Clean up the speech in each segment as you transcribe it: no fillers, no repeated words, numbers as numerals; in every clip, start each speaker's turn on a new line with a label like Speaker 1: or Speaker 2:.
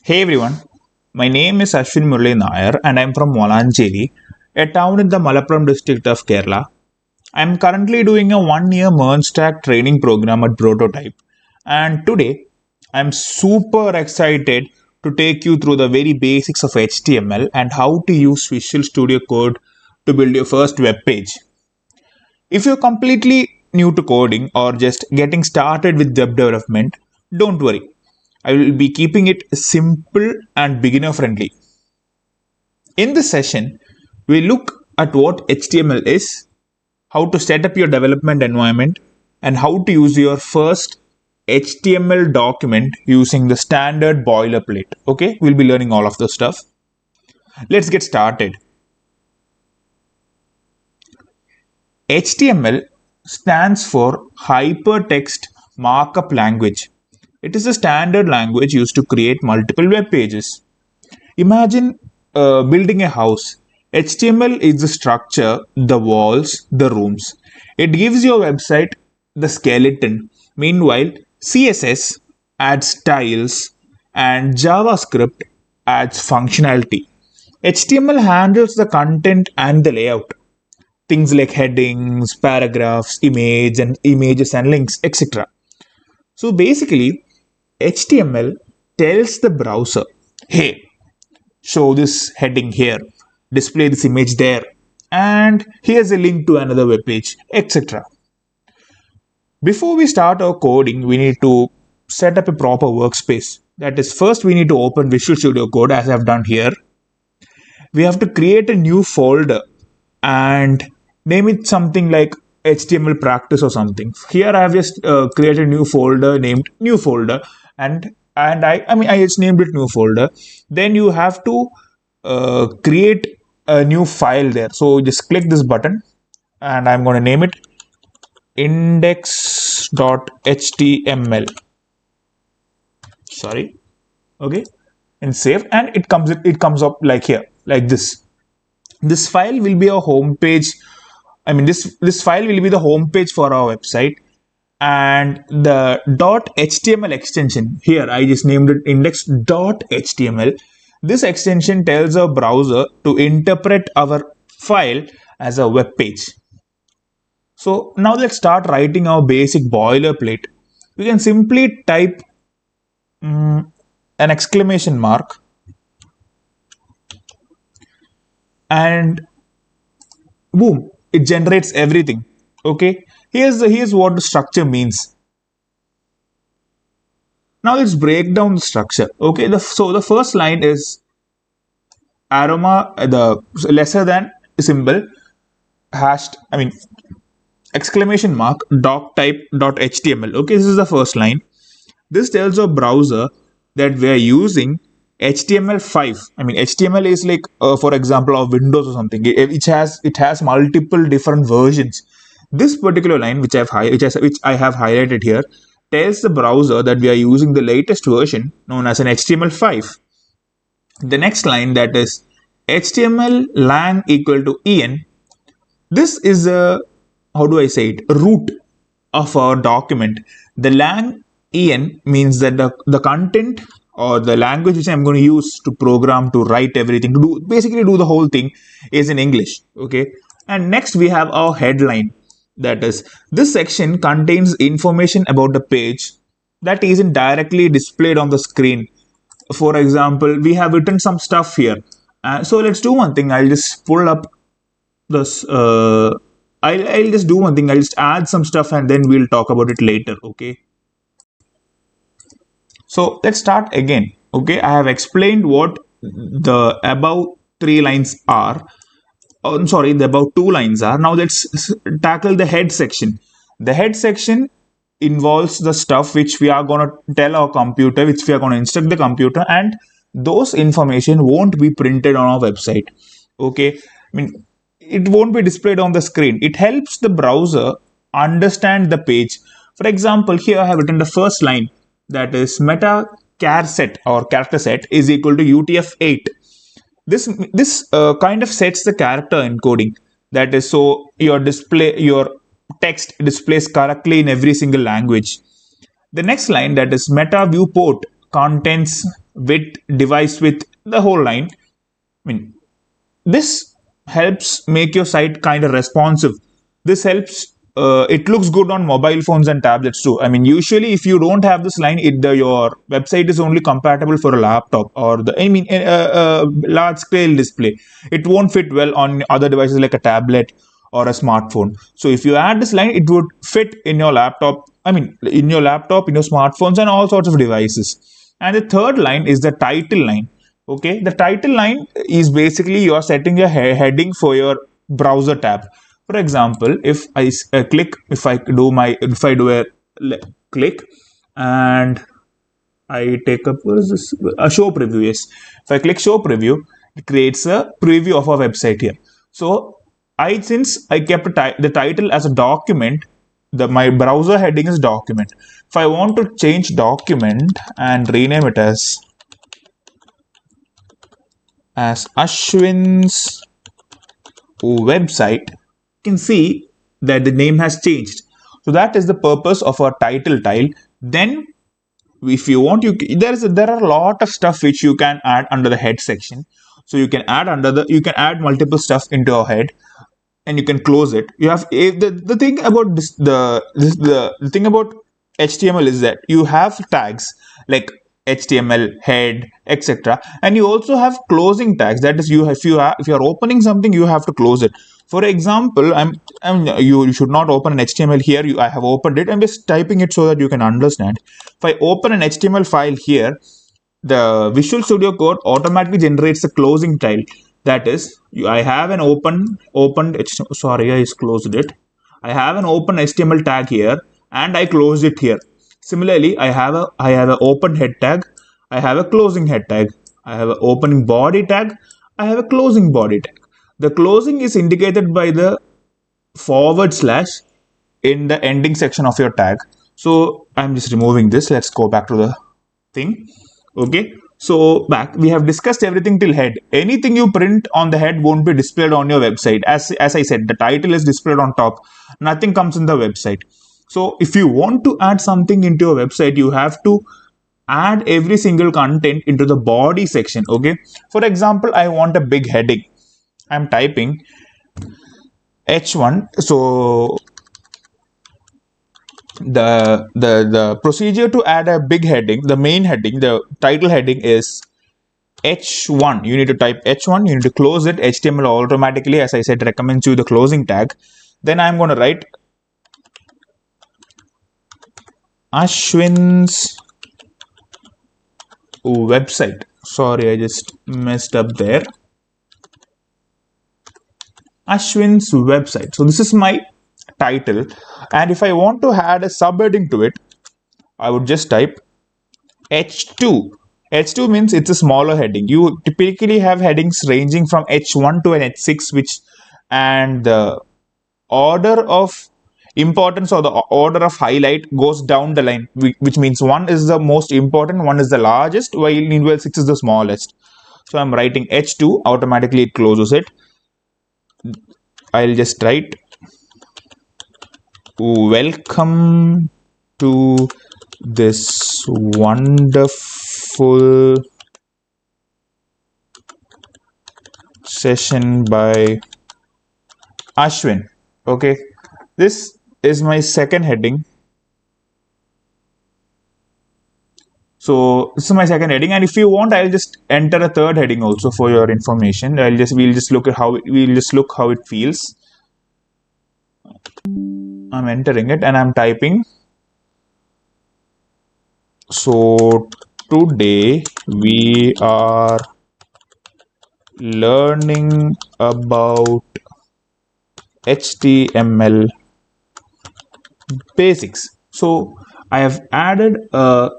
Speaker 1: Hey everyone, my name is Ashwin Murali Nair and I'm from Valanchery, a town in the Malappuram district of Kerala. I'm currently doing a 1 year MERN stack training program at Prototype, and today I'm super excited to take you through the very basics of HTML and how to use Visual Studio Code to build your first web page. If you're completely new to coding or just getting started with web development, don't worry. I will be keeping it simple and beginner friendly. In this session, we look at what HTML is, how to set up your development environment, and how to use your first HTML document using the standard boilerplate. Okay, we'll be learning all of this stuff. Let's get started. HTML stands for Hypertext Markup Language. It is a standard language used to create multiple web pages. Imagine building a house. HTML is the structure, the walls, the rooms. It gives your website the skeleton. Meanwhile, CSS adds styles and JavaScript adds functionality. HTML handles the content and the layout. Things like headings, paragraphs, images and links, etc. So basically, HTML tells the browser, hey, show this heading here, display this image there, and here's a link to another web page, etc. Before we start our coding, we need to set up a proper workspace. That is, first we need to open Visual Studio Code as I've done here. We have to create a new folder and name it something like HTML practice or something. Here I have just created a new folder named new folder, and I just named it new folder. Then you have to create a new file there. So just click this button, and I'm going to name it index.html. Sorry, okay, and save, and it comes up like here, like this. This file will be a home page. This file will be the home page for our website, and the .html extension here I just named it index.html. This extension tells our browser to interpret our file as a web page. So now let's start writing our basic boilerplate. We can simply type an exclamation mark and boom, it generates everything. Okay, here's what the structure means. Now let's break down the structure. Okay, so the first line is aroma, the lesser than symbol, exclamation mark doctype.html. Okay, this is the first line. This tells our browser that we are using HTML5. HTML is like, for example, of Windows or something. It has multiple different versions. This particular line, which I have highlighted here, tells the browser that we are using the latest version known as an HTML5. The next line, that is HTML lang equal to en. This is a root of our document. The lang en means that the content or the language which I'm going to use to program, to write everything, to basically do the whole thing, is in English. Okay, and next we have our headline. That is, this section contains information about the page that isn't directly displayed on the screen. For example, we have written some stuff here. So let's do one thing. I'll just pull up this. I'll just do one thing. I'll just add some stuff and then we'll talk about it later. Okay. So let's start again. Okay, I have explained what the above three lines are. The above two lines are. Now let's tackle the head section. The head section involves the stuff which we are going to tell our computer, which we are going to instruct the computer, and those information won't be printed on our website. Okay, it won't be displayed on the screen. It helps the browser understand the page. For example, here I have written the first line, that is meta char set or character set is equal to UTF-8. This kind of sets the character encoding. That is, so your text displays correctly in every single language. The next line, that is meta viewport, contains width, device width, the whole line. I mean, this helps make your site kind of responsive. This helps. It looks good on mobile phones and tablets too. I mean, usually if you don't have this line, your website is only compatible for a laptop or a large scale display. It won't fit well on other devices like a tablet or a smartphone. So if you add this line, it would fit in your laptop. I mean, in your laptop, in your smartphones, and all sorts of devices. And the third line is the title line. Okay, the title line is basically you're setting a heading for your browser tab. For example, if I click, if I do a click, and I take up, what is this, a show preview. Yes, if I click show preview, it creates a preview of our website here. So since I kept the title as a document, my browser heading is document. If I want to change document and rename it as Ashwin's website, you can see that the name has changed. So that is the purpose of our title tile. Then if you want, there are a lot of stuff which you can add under the head section. So you can add multiple stuff into your head, and you can close it. You have the thing about the thing about HTML is that you have tags like HTML, head, etc. And you also have closing tags. That is, if you are opening something, you have to close it. For example, you should not open an HTML here. I have opened it. I'm just typing it so that you can understand. If I open an HTML file here, the Visual Studio Code automatically generates the closing tile. That is, I have an opened HTML. Sorry, I just closed it. I have an open HTML tag here, and I closed it here. Similarly, I have an open head tag, I have a closing head tag, I have an opening body tag, I have a closing body tag. The closing is indicated by the / in the ending section of your tag. So I'm just removing this. Let's go back to the thing. Okay. So we have discussed everything till head. Anything you print on the head won't be displayed on your website. As I said, the title is displayed on top. Nothing comes in the website. So if you want to add something into your website, you have to add every single content into the body section. Okay. For example, I want a big heading. I'm typing H1. So the procedure to add a big heading, the main heading, the title heading is H1. You need to type H1. You need to close it. HTML automatically, as I said, recommends you the closing tag. Then I'm going to write Ashwin's website. Sorry, I just messed up there. Ashwin's website. So this is my title, and if I want to add a subheading to it, I would just type H2. H2 means it's a smaller heading. You typically have headings ranging from H1 to an H6, and the order of importance or the order of highlight goes down the line, which means 1 is the most important, 1 is the largest, while 6 is the smallest. So I'm writing H2, automatically it closes it. I'll just write welcome to this wonderful session by Ashwin. Okay, this is my second heading. So this is my second heading, and if you want, I'll just enter a third heading also for your information. We'll just look how it feels. I'm entering it and I'm typing. So today we are learning about HTML basics. So I have added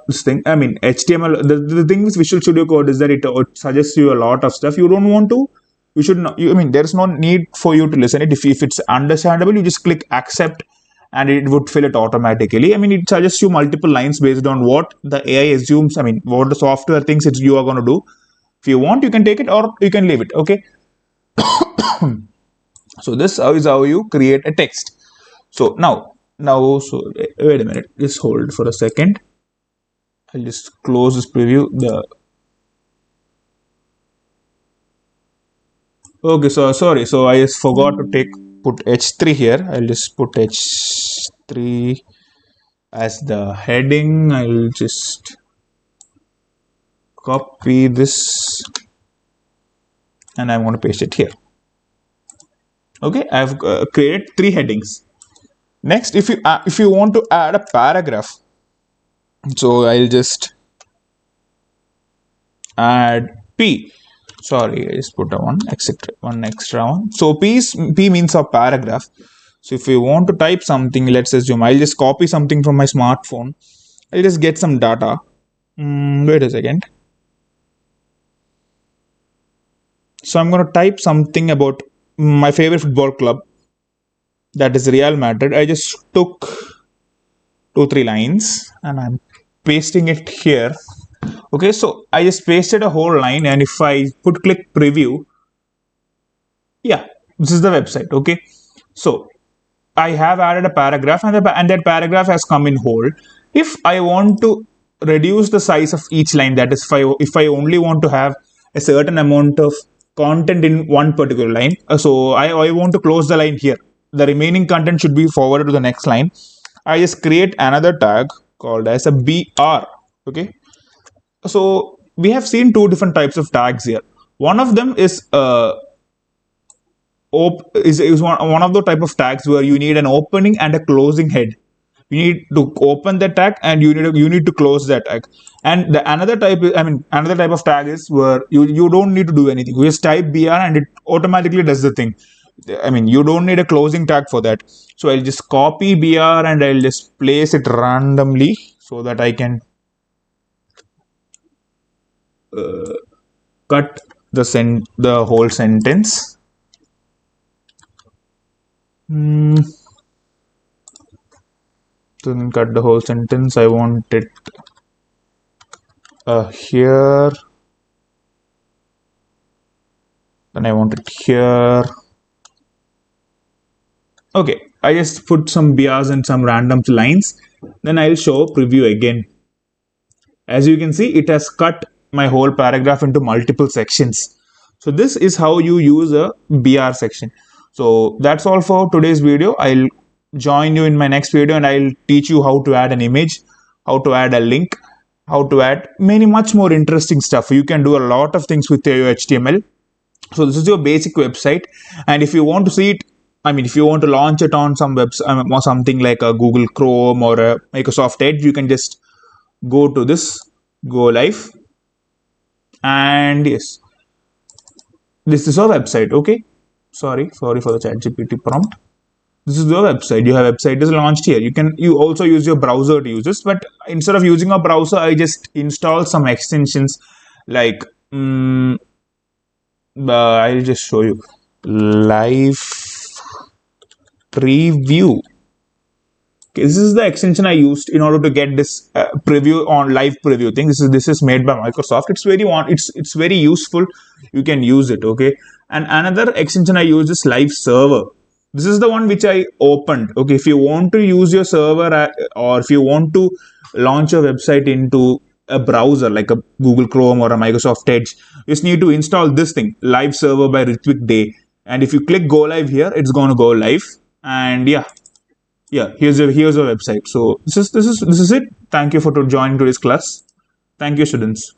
Speaker 1: this thing. I mean, HTML. The thing with Visual Studio Code is that it suggests you a lot of stuff. You don't want to. You should not. There's no need for you to listen it. If it's understandable, you just click accept, and it would fill it automatically. It suggests you multiple lines based on what the AI assumes. What the software thinks you are going to do. If you want, you can take it or you can leave it. Okay. So this is how you create a text. So now, so wait a minute. Just hold for a second. I'll just close this preview. Okay, so sorry, so I just forgot to put h3 here. I'll just put h3 as the heading. I'll just copy this and I'm going to paste it here. Okay, I've created 3 headings. Next, if you want to add a paragraph, so I'll just add p. Sorry, I just put a one extra one. So p means a paragraph. So if you want to type something, let's assume I'll just copy something from my smartphone. I'll just get some data. Wait a second. So I'm going to type something about my favorite football club, that is Real Madrid. I just took 2 3 lines and I'm pasting it here. Okay, so I just pasted a whole line, and if I click preview, yeah, this is the website. Okay, so I have added a paragraph, and that paragraph has come in whole. If I want to reduce the size of each line, that is, if I only want to have a certain amount of content in one particular line, so I want to close the line here. The remaining content should be forwarded to the next line. I just create another tag called as a BR. Okay, so we have seen 2 different types of tags here. One of them is one of the type of tags where you need an opening and a closing head. You need to open the tag and you need to close that tag. And the another type of tag is where you don't need to do anything. You just type BR and it automatically does the thing. You don't need a closing tag for that. So I'll just copy BR and I'll just place it randomly so that I can cut the whole sentence. Then cut the whole sentence. I want it here. Then I want it here. Okay, I just put some BRs and some random lines. Then I'll show preview again. As you can see, it has cut my whole paragraph into multiple sections. So this is how you use a BR section. So that's all for today's video. I'll join you in my next video and I'll teach you how to add an image, how to add a link, how to add much more interesting stuff. You can do a lot of things with your HTML. So this is your basic website, and if you want to see it, if you want to launch it on some website or something like a Google Chrome or a Microsoft Edge, you can just go to this, go live, and yes, this is our website. Okay, sorry for the ChatGPT prompt. This is your website. Your website is launched here. You also use your browser to use this, but instead of using a browser, I just install some extensions like I'll just show you live preview. Okay, this is the extension I used in order to get this preview on live preview thing. This is made by Microsoft. It's very useful. You can use it. Okay, and another extension I use is live server. This is the one which I opened. Okay, if you want to use your server or if you want to launch your website into a browser like a Google Chrome or a Microsoft Edge, you just need to install this thing, live server by Ritwik Day. And if you click go live here, it's going to go live. And yeah, here's your website. So this is it. Thank you for joining today's class. Thank you, students.